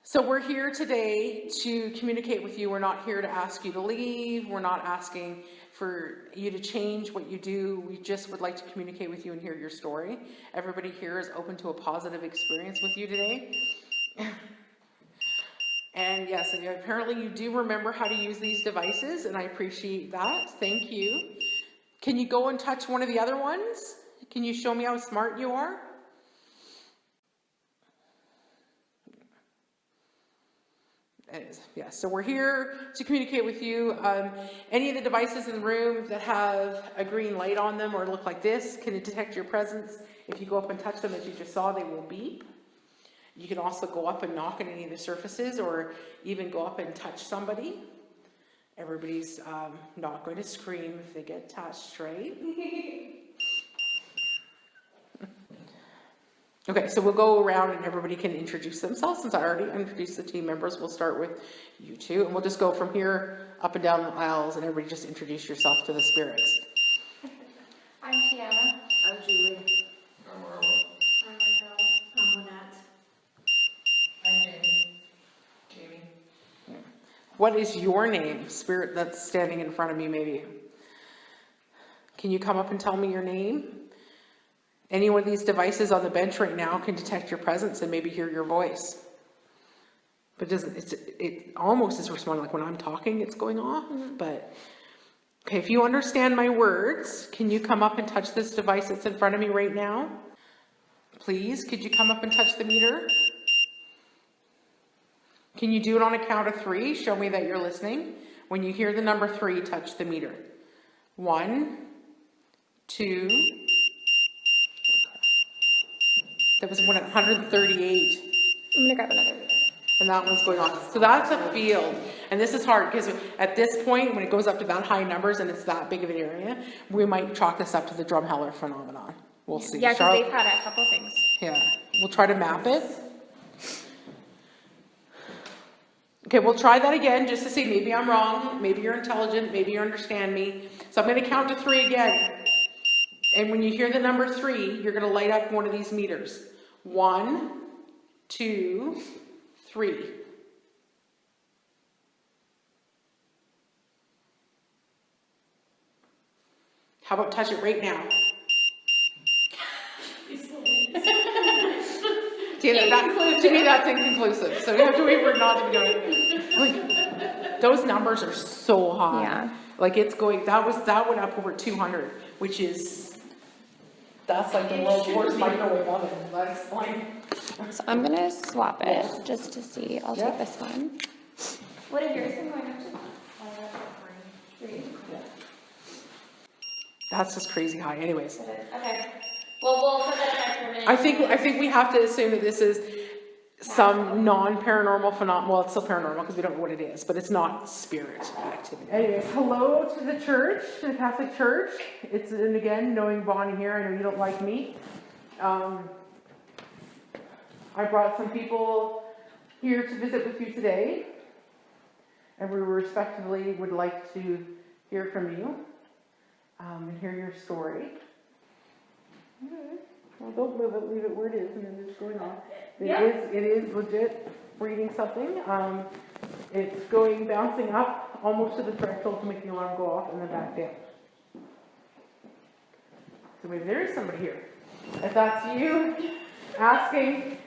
So we're here today to communicate with you. We're not here to ask you to leave. We're not asking for you to change what you do. We just would like to communicate with you and hear your story. Everybody here is open to a positive experience with you today. And yes, apparently you do remember how to use these devices, and I appreciate that. Thank you. Can you go and touch one of the other ones? Can you show me how smart you are? Yes, so we're here to communicate with you. Any of the devices in the room that have a green light on them or look like this can detect your presence. If you go up and touch them, as you just saw, they will beep. You can also go up and knock on any of the surfaces or even go up and touch somebody. Everybody's not going to scream if they get touched, right? Okay, so we'll go around and everybody can introduce themselves. Since I already introduced the team members, we'll start with you two, and we'll just go from here up and down the aisles, and everybody just introduce yourself to the spirits. I'm Tiana. I'm Julie. I'm Arlo. I'm Raquel. I'm Lynette. I'm Jamie. Yeah. What is your name, spirit that's standing in front of me, maybe? Can you come up and tell me your name? Any one of these devices on the bench right now can detect your presence and maybe hear your voice. But it almost is responding like when I'm talking, it's going off. But okay, if you understand my words, can you come up and touch this device that's in front of me right now? Please, could you come up and touch the meter? Can you do it on a count of 3? Show me that you're listening. When you hear the number 3, touch the meter. 1, 2. That was 138. I'm gonna grab another meter. And that one's going on. So that's a field. And this is hard because at this point, when it goes up to that high numbers and it's that big of an area, we might chalk this up to the Drumheller phenomenon. We'll see. Yeah, because they've had a couple things. Yeah, we'll try to map it. Okay, we'll try that again just to see. Maybe I'm wrong. Maybe you're intelligent. Maybe you understand me. So I'm going to count to 3 again. And when you hear the number 3, you're going to light up one of these meters. 1, 2, 3. How about touch it right now? To me, that's inconclusive. So we have to wait for it not to be doing. Like, those numbers are so high. Yeah. Like it's going. That went up over 200, which is. That's like the world's worst microwave oven. That's like. So I'm gonna swap it just to see. I'll take this one. What is yours going up to? 3. Yeah. That's just crazy high. Anyways. Okay. Well, we'll set that aside for a minute. I think we have to assume that this is some non-paranormal phenomenon. Well, it's still paranormal because we don't know what it is, but it's not spirit activity. Anyways, hello to the church, to the Catholic Church. And again, knowing Bonnie here, I know you don't like me. I brought some people here to visit with you today, and we respectively would like to hear from you and hear your story. Well, don't move it, leave it where it is, and then it's going on. It is legit reading something. It's bouncing up almost to the threshold to make the alarm go off and then back down. So maybe there is somebody here. If that's you asking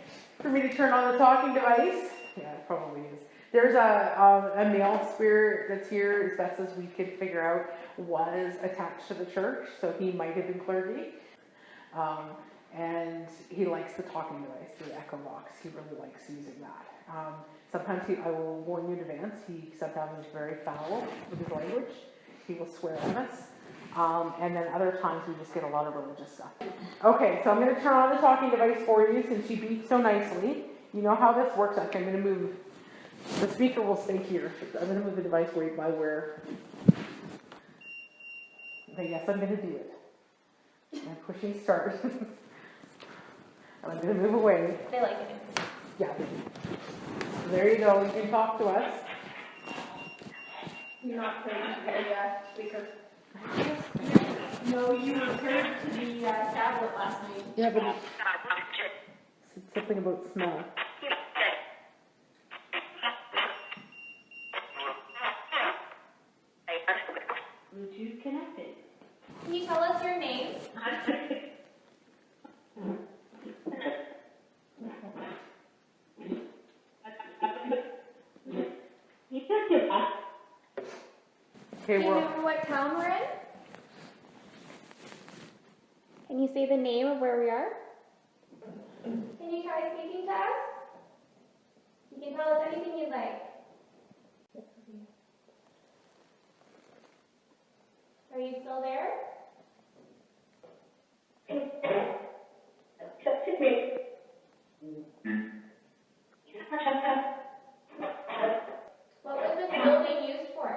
for me to turn on the talking device, yeah, it probably is. There's a male spirit that's here, as best as we could figure out, was attached to the church, so he might have been clergy. And he likes the talking device, the echo box. He really likes using that. Sometimes I will warn you in advance, he sometimes is very foul with his language. He will swear at us. And then other times we just get a lot of religious stuff. Okay, so I'm going to turn on the talking device for you since you beat so nicely. You know how this works. I'm going to move. The speaker will stay here. I'm going to move the device right by where. Okay, yes, I'm going to do it. I'm pushing start. I'm going to move away. They like it. Yeah. So there you go. You can talk to us. You're not clear to yet because. No, you referred to the tablet last night. Yeah, but it's something about smell. Bluetooth connected. Can you tell us your name? Okay, Do you remember what town we're in? Can you say the name of where we are? Can you try speaking to us? You can tell us anything you'd like. Are you still there? What was this building used for?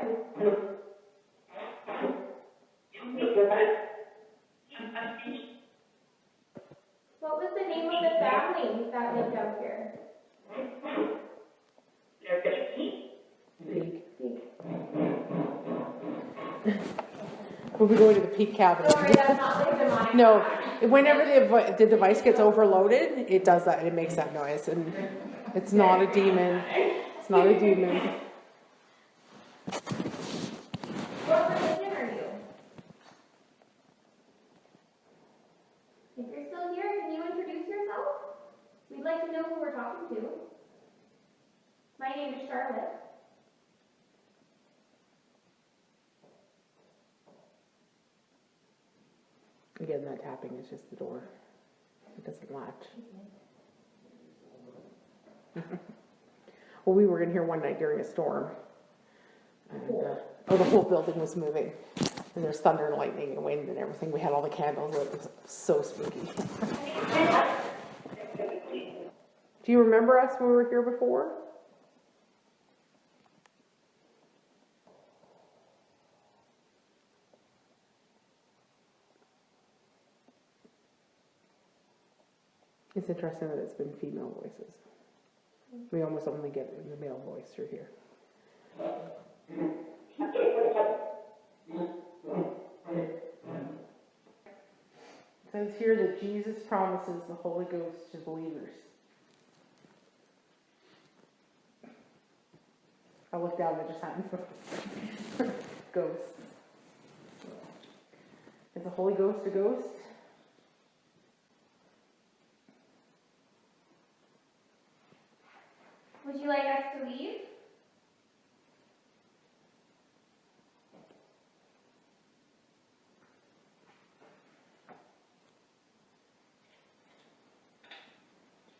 What was the name of the family that lived out here? we'll be going to the peak cabin. Don't worry, that's not like demonic. No, whenever the device gets overloaded, it does that, it makes that noise, and it's not a demon. It's not a demon. What religion are you? If you're still here, can you introduce yourself? We'd like to know who we're talking to. My name is Charlotte. Again, that tapping is just the door. It doesn't latch. Well, we were in here one night during a storm. And, the whole building was moving. And there's thunder and lightning and wind and everything. We had all the candles lit. It was so spooky. Do you remember us when we were here before? It's interesting that it's been female voices. We almost only get the male voice through here. It says here that Jesus promises the Holy Ghost to believers. I looked down, I just happened to ghosts. Is the Holy Ghost a ghost? Would you like us to leave?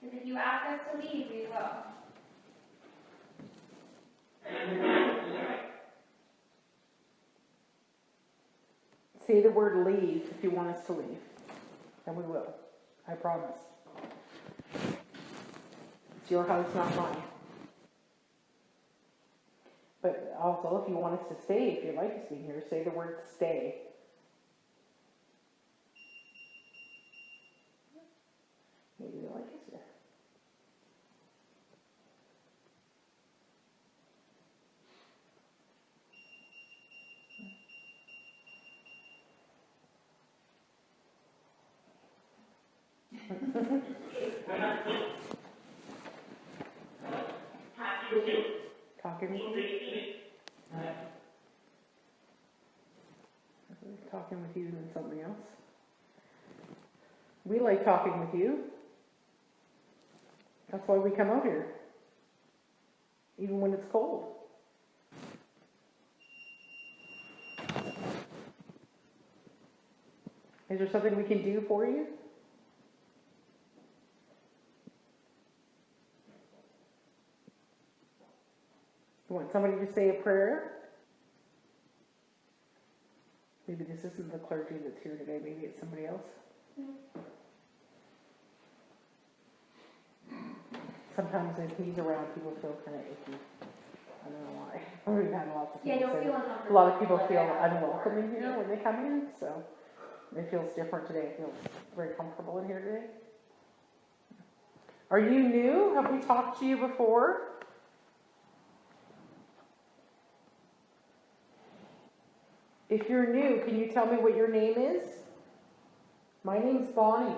Because if you ask us to leave, we will. Say the word leave if you want us to leave. And we will. I promise. It's your house, not mine. But also, if you want us to stay, if you like us being here, say the word stay. Maybe they like us here. Talking with you? Talking with you and something else. We like talking with you. That's why we come out here. Even when it's cold. Is there something we can do for you? You want somebody to say a prayer? Maybe this isn't the clergy that's here today. Maybe it's somebody else. Sometimes if he's around, people feel kind of icky. I don't know why. We've had lots of people Yeah, don't say feel that. uncomfortable. A lot of people feel unwelcome in here when they come in, so it feels different today. It feels very comfortable in here today. Are you new? Have we talked to you before? If you're new, can you tell me what your name is? My name's Bonnie.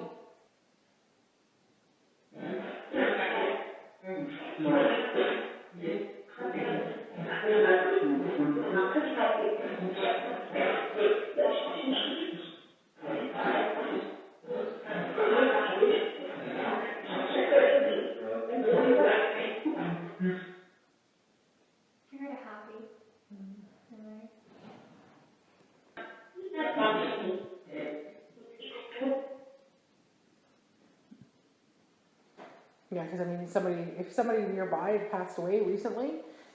I heard a happy. Yeah, because I mean, if somebody nearby had passed away recently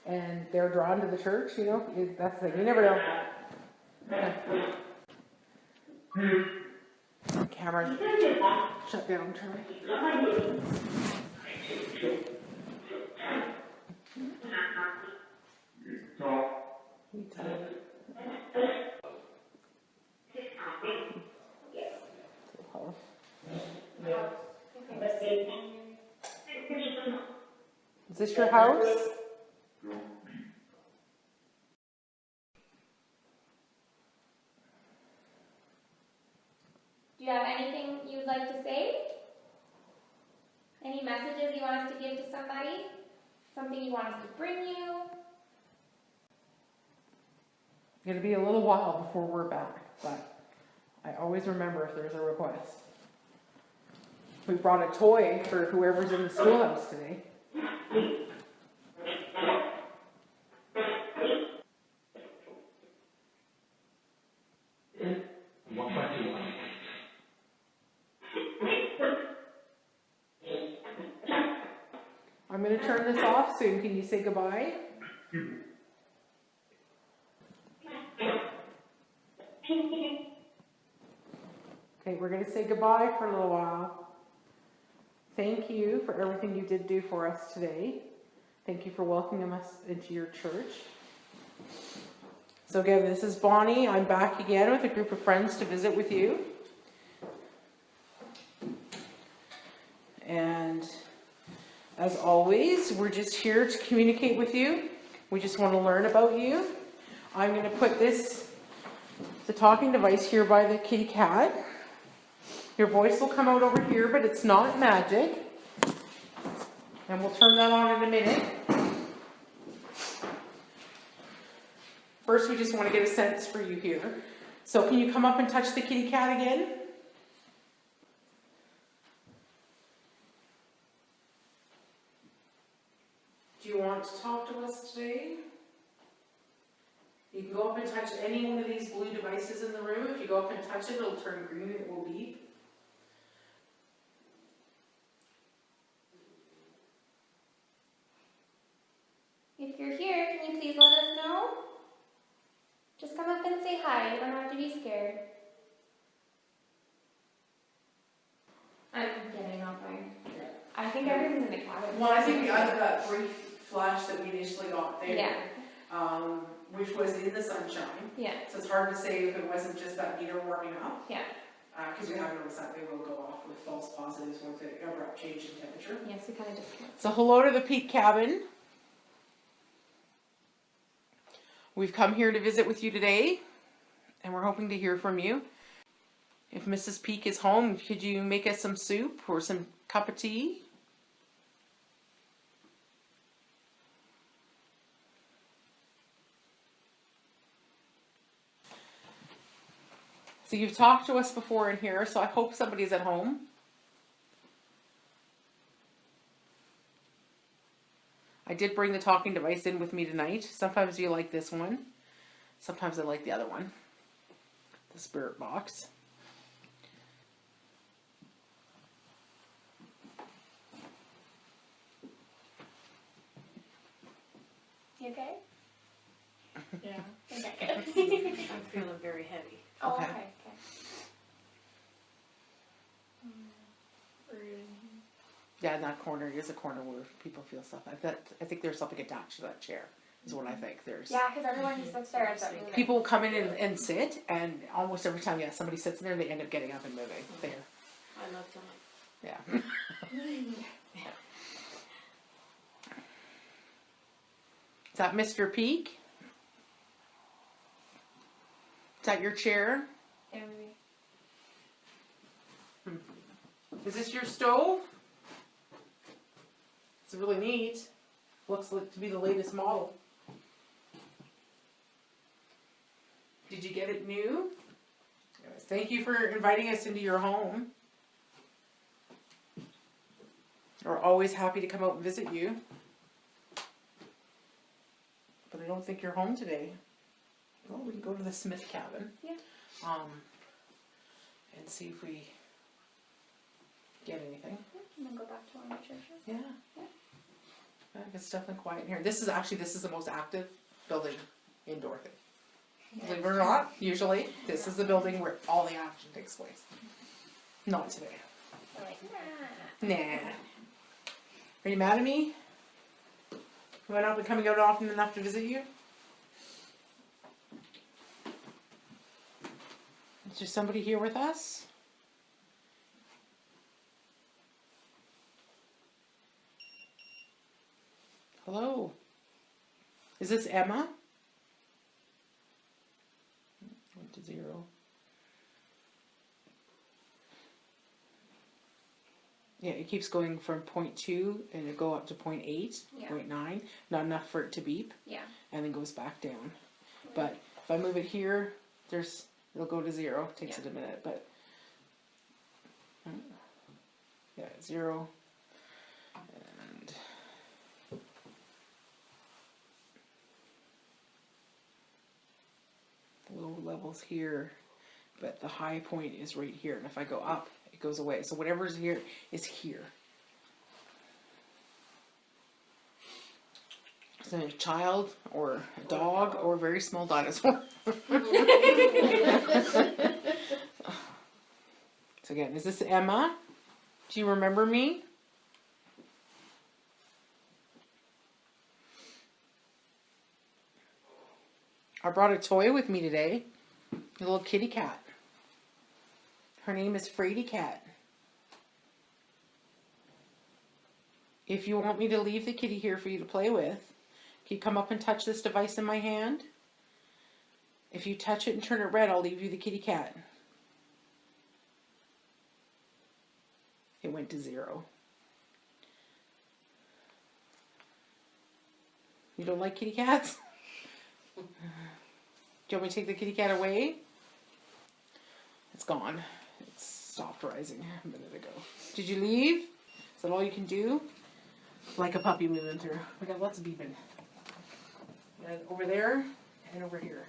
and they're drawn to the church, you know, that's the thing. You never know. Okay. Camera shut down, Charlie. You tell me. Is this your house? Do you have anything you would like to say? Any messages you want us to give to somebody? Something you want us to bring you? It'll be a little while before we're back, but I always remember if there's a request. We brought a toy for whoever's in the schoolhouse today. I'm going to turn this off soon. Can you say goodbye? Okay, we're going to say goodbye for a little while. Thank you for everything you did do for us today. Thank you for welcoming us into your church. So again, this is Bonnie. I'm back again with a group of friends to visit with you. And as always, we're just here to communicate with you. We just want to learn about you. I'm going to put the talking device here by the kitty cat. Your voice will come out over here, but it's not magic. And we'll turn that on in a minute. First, we just want to get a sense for you here. So can you come up and touch the kitty cat again? Do you want to talk to us today? You can go up and touch any one of these blue devices in the room. If you go up and touch it, it'll turn green and it will beep. If you're here, can you please let us know? Just come up and say hi. You don't have to be scared. I'm getting off my... I think everything's in the cabin. Well, I think we got that brief flash that we initially got there. Yeah. Which was in the sunshine. Yeah. So it's hard to say if it wasn't just that meter warming up. Yeah. Because we have noticed that they will go off with false positives with the abrupt change in temperature. Yes, we kind of just... So hello to the Peak Cabin. We've come here to visit with you today, and we're hoping to hear from you. If Mrs. Peak is home, could you make us some soup or some cup of tea? So you've talked to us before in here, so I hope somebody's at home. I did bring the talking device in with me tonight. Sometimes you like this one. Sometimes I like the other one. The spirit box. You okay? Yeah. Okay. I'm feeling very heavy. Oh, Okay. okay. Yeah, in that corner is a corner where people feel stuff. I think there's something attached to that chair, is what I think. There's Yeah, because everyone who sits there ends up moving. people come in and sit, and almost every time, yeah, somebody sits in there, they end up getting up and moving. There. I love that. Yeah. Is that Mr. Peak? Is that your chair? Is this your stove? It's really neat. Looks like to be the latest model. Did you get it new? Anyways, thank you for inviting us into your home. We're always happy to come out and visit you. But I don't think you're home today. Well, we can go to the Smith cabin. Yeah. And see if we get anything. And then go back to our church. Yeah. Yeah. Yeah, it's definitely quiet in here. This is the most active building in Dorothy. Believe it or not, usually this is the building where all the action takes place. Not today. We're like, Nah. Are you mad at me? Have I not been coming out often enough to visit you? Is there somebody here with us? Hello? Is this Emma? Went to 0. Yeah, it keeps going from 0.2 and it go up to 0.8, Yeah. 0.9. Not enough for it to beep, yeah. and then goes back down. But if I move it here, it'll go to 0. Takes Yeah. it a minute, but yeah, 0. And the low levels here, but the high point is right here. And if I go up, it goes away. So whatever's here is here. So a child or a dog or a very small dinosaur. So again, is this Emma? Do you remember me? I brought a toy with me today. A little kitty cat. Her name is Frady Cat. If you want me to leave the kitty here for you to play with, can you come up and touch this device in my hand? If you touch it and turn it red, I'll leave you the kitty cat. It went to 0. You don't like kitty cats? Do you want me to take the kitty cat away? It's gone. It stopped rising a minute ago. Did you leave? Is that all you can do? Like a puppy moving through. We got lots of beeping. And over there and over here.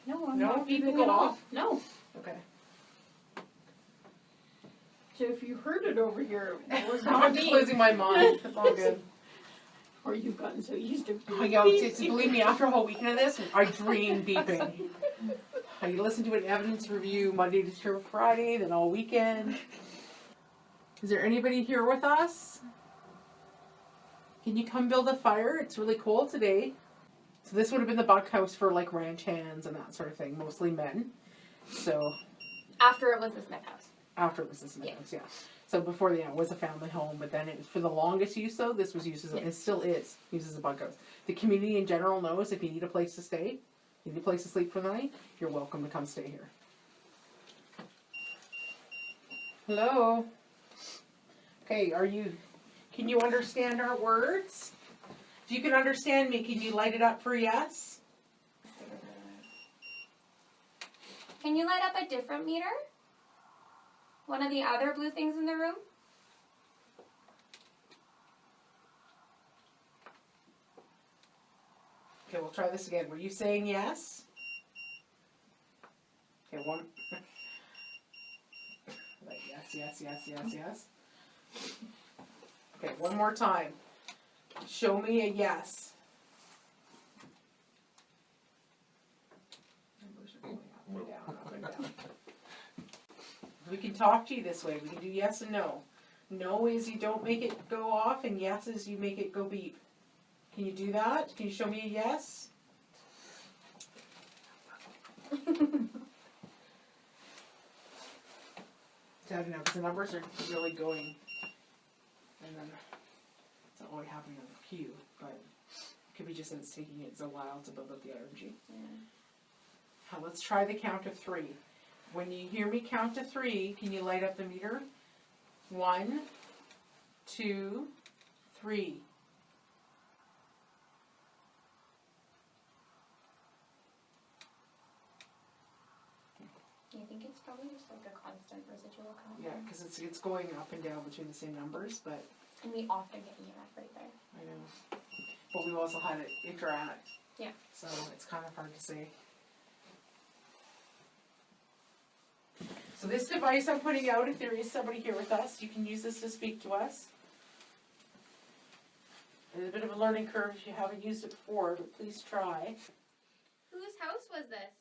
No, I'm No, not you can beeping go at all. off. No. Okay. So if you heard it over here, it was I'm not me. closing my mind. It's all good. Or you've gotten so used to Oh, yeah, believe me, after a whole weekend of this, I dream beeping. I listen to an evidence review Monday to Friday, then all weekend. Is there anybody here with us? Can you come build a fire? It's really cold today. So this would have been the bunk house for like ranch hands and that sort of thing, mostly men. So After it was the Smith house. after it was the Smith house, yeah. So before it was a family home, but then it was for the longest use though, this was used as, it still is, used as a bunk house. The community in general knows if you need a place to stay, you need a place to sleep for the night, you're welcome to come stay here. Hello? Okay, can you understand our words? If you can understand me, can you light it up for yes? Can you light up a different meter? One of the other blue things in the room? Okay, we'll try this again. Were you saying yes? Okay, one. Like yes. Okay, one more time. Show me a yes. Numbers are going up and down, up and down. We can talk to you this way. We can do yes and no. No is you don't make it go off, and yes is you make it go beep. Can you do that? Can you show me a yes? I don't know, because the numbers are really going, and then it's not really happening on the cue, but it could be just that it's taking it a while to build up the energy. Yeah. Now let's try the count of 3. When you hear me count to 3, can you light up the meter? 1, 2, 3. Probably just like a constant residual kind of Yeah, thing. because it's going up and down between the same numbers, but And we often get EMF right there. I know. But we've also had it interact. Yeah. So it's kind of hard to say. So this device I'm putting out, if there is somebody here with us, you can use this to speak to us. There's a bit of a learning curve if you haven't used it before, but please try. Whose house was this?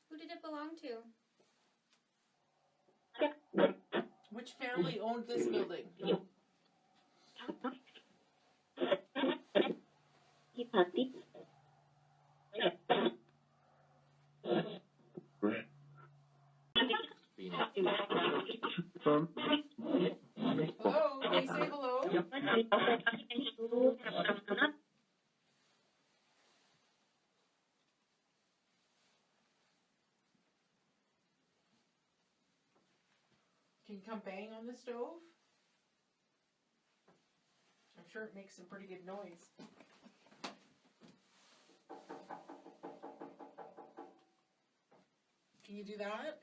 Who did it belong to? Which family owned this building? Hello, can you say hello? Can you come bang on the stove? I'm sure it makes some pretty good noise. Can you do that?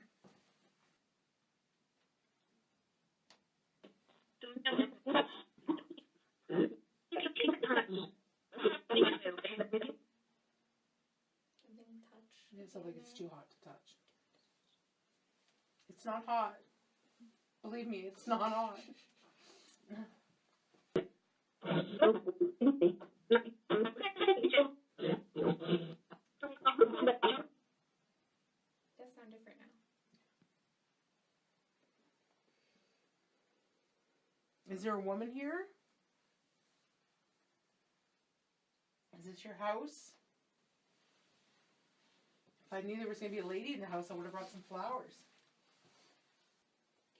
Something touch. It sounds like it's too hot to touch. It's not hot. Believe me, it's not hot. Does sound different now. Is there a woman here? Is this your house? If I knew there was going to be a lady in the house, I would have brought some flowers.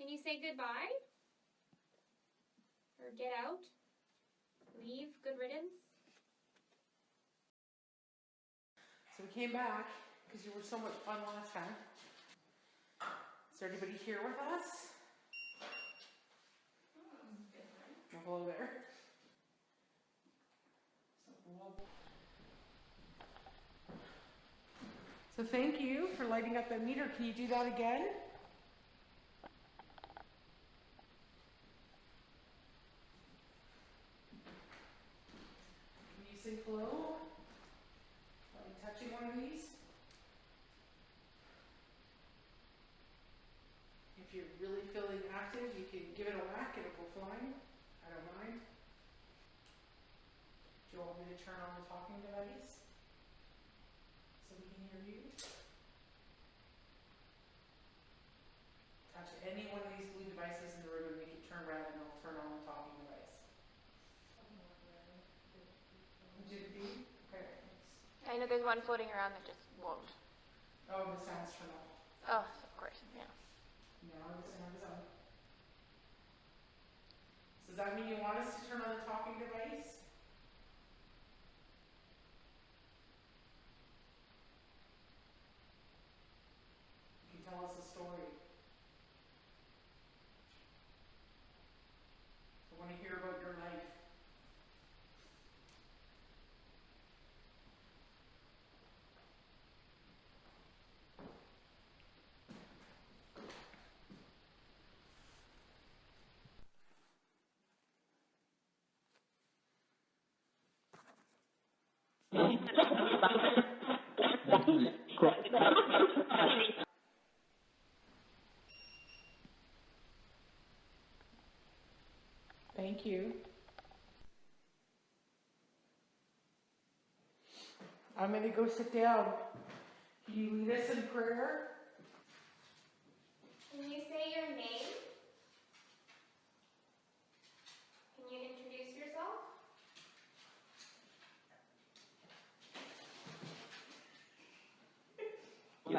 Can you say goodbye? Or get out? Leave? Good riddance? So we came back because you were so much fun last time. Is there anybody here with us? Oh, hello there. So thank you for lighting up that meter. Can you do that again? Can you say hello? Are you touching one of these? If you're really feeling active, you can give it a whack and it'll go flying. I don't mind. Do you want me to turn on the talking device so we can hear you? Touch any one of these blue devices in the room and make it turn red and I'll turn on the talking device. Did it be? Okay. I know there's one floating around that just won't. Oh, the sound's turned off. Oh, of course, yeah. Now the sound is on. So does that mean you want us to turn on the talking device? You can tell us a story. I want to hear about your life. Thank you. I'm going to go sit down. Can you lead us in prayer? Can you say your name? Can you introduce yourself? So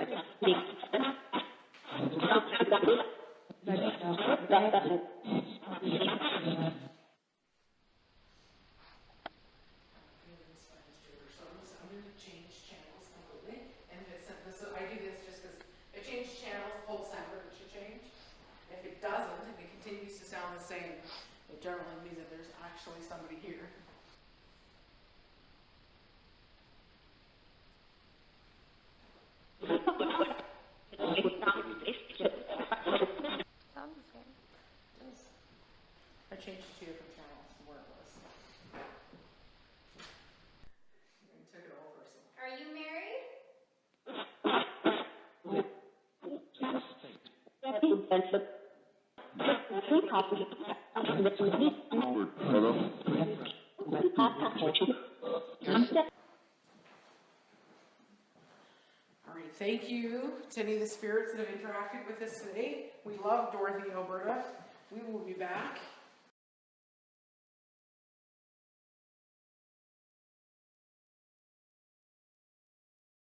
I'm going to change channels completely. And if it's this, so I do this just because if it changes channels, the whole sound of it should change. If it doesn't, and it continues to sound the same, it generally means that there's actually somebody here. I changed it to 2 different channels from where it was. I took it over, so. Are you married? All right, thank you to any of the spirits that have interacted with us today. We love Dorothy, Alberta. We will be back